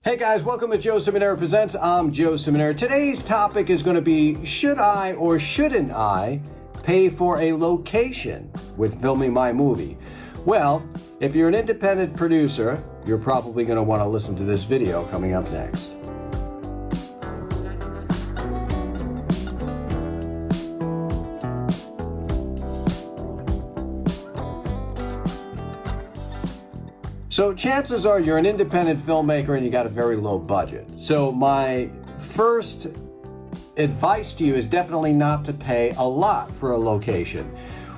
Hey guys, welcome to Joe Ciminera Presents. I'm Joe Ciminera. Today's topic is going to be, should I or shouldn't I pay for a location with filming my movie? Well, if you're an independent producer, you're probably going to want to listen to this video coming up next. So chances are you're an independent filmmaker and you got a very low budget. So my first advice to you is definitely not to pay a lot for a location.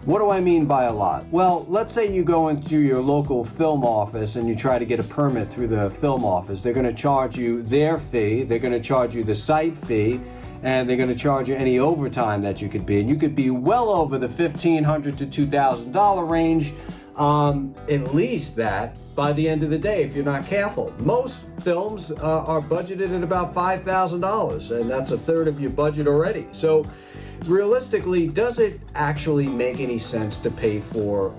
What do I mean by a lot? Well, let's say you go into your local film office and you try to get a permit through the film office. They're going to charge you their fee, they're going to charge you the site fee, and they're going to charge you any overtime that you could be. And you could be well over the $1,500 to $2,000 range. At least that by the end of the day, if you're not careful. Most films are budgeted at about $5,000, and that's a third of your budget already. So realistically, does it actually make any sense to pay for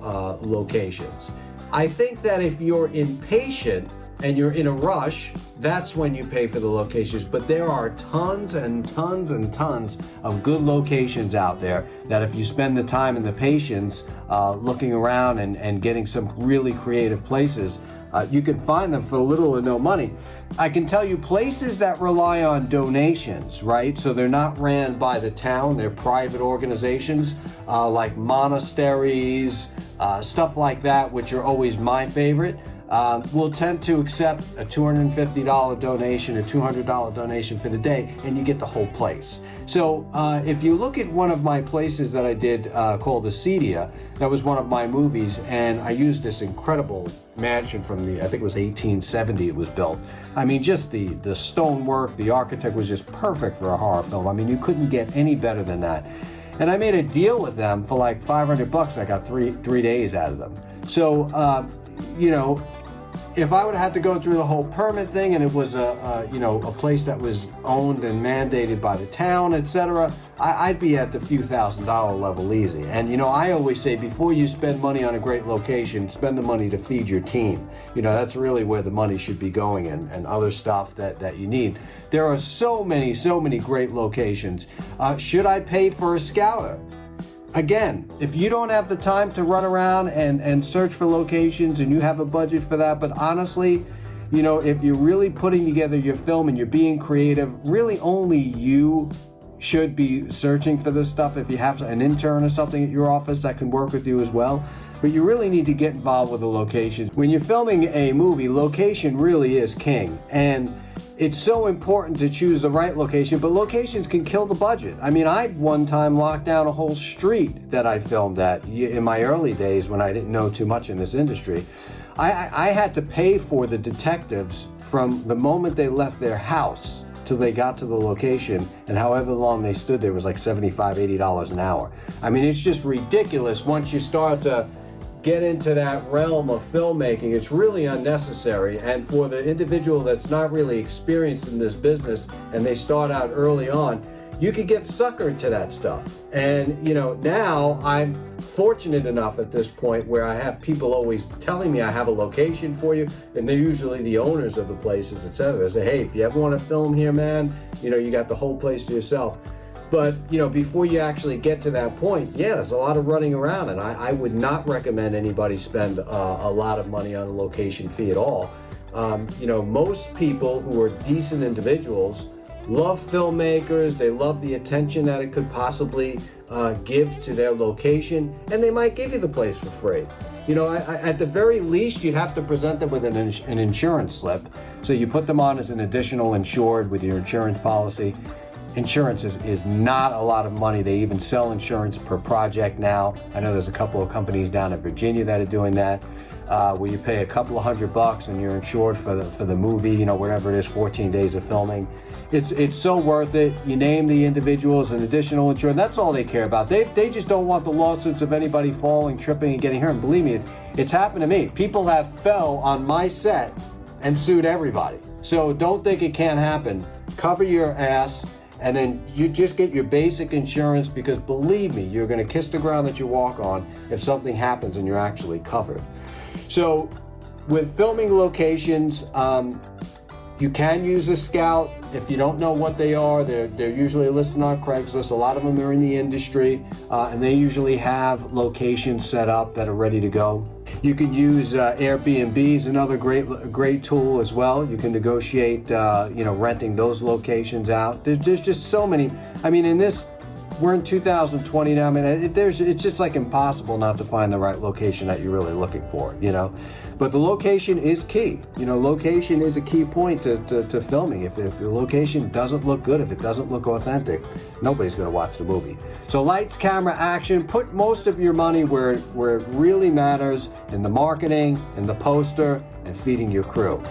locations? I think that if you're impatient and you're in a rush, that's when you pay for the locations. But there are tons and tons and tons of good locations out there that if you spend the time and the patience looking around and getting some really creative places, you can find them for little or no money. I can tell you places that rely on donations, right? So they're not ran by the town, they're private organizations like monasteries, stuff like that, which are always my favorite. Will tend to accept a $250 donation, a $200 donation for the day, and you get the whole place. So if you look at one of my places that I did called Acedia, that was one of my movies, and I used this incredible mansion from I think it was 1870 it was built. I mean, just the stonework, the architect was just perfect for a horror film. I mean, you couldn't get any better than that. And I made a deal with them for like $500. I got three days out of them. So, you know, if I would have had to go through the whole permit thing and it was a place that was owned and mandated by the town, etc., I'd be at the few $1,000 level easy. And I always say, before you spend money on a great location, spend the money to feed your team. That's really where the money should be going, and other stuff that you need. There are so many great locations. Should I pay for a scouter? Again, if you don't have the time to run around and search for locations and you have a budget for that, but honestly, if you're really putting together your film and you're being creative, really only you should be searching for this stuff. If you have an intern or something at your office that can work with you as well. But you really need to get involved with the locations. When you're filming a movie, location really is king. And it's so important to choose the right location, but locations can kill the budget. I mean, I one time locked down a whole street that I filmed at in my early days when I didn't know too much in this industry. I had to pay for the detectives from the moment they left their house till they got to the location, and however long they stood there was like $75, $80 an hour. I mean, it's just ridiculous once you start to get into that realm of filmmaking. It's really unnecessary, and for the individual that's not really experienced in this business and they start out early on, you could get suckered to that stuff. And now I'm fortunate enough at this point where I have people always telling me I have a location for you, and they're usually the owners of the places, etc. They say, hey, if you ever want to film here, man, you got the whole place to yourself. But, before you actually get to that point, yeah, there's a lot of running around, and I would not recommend anybody spend a lot of money on a location fee at all. Most people who are decent individuals love filmmakers, they love the attention that it could possibly give to their location, and they might give you the place for free. At the very least, you'd have to present them with an insurance slip. So you put them on as an additional insured with your insurance policy. Insurance is not a lot of money. They even sell insurance per project now. I know there's a couple of companies down in Virginia that are doing that, where you pay a couple of $100 and you're insured for the movie, whatever it is, 14 days of filming. It's so worth it. You name the individuals an additional insurance. That's all they care about. They just don't want the lawsuits of anybody falling, tripping, and getting hurt. And believe me, it's happened to me. People have fell on my set and sued everybody. So don't think it can't happen. Cover your ass. And then you just get your basic insurance, because believe me, you're going to kiss the ground that you walk on if something happens and you're actually covered. So with filming locations, You can use a scout. If you don't know what they are, they're usually listed on Craigslist. A lot of them are in the industry, and they usually have locations set up that are ready to go. You can use Airbnb, another great tool as well. You can negotiate, renting those locations out. There's just so many. I mean, we're in 2020 now. I mean, it's just like impossible not to find the right location that you're really looking for, But the location is key. Location is a key point to filming. If the location doesn't look good, if it doesn't look authentic, nobody's going to watch the movie. So lights, camera, action. Put most of your money where it really matters, in the marketing, in the poster, and feeding your crew.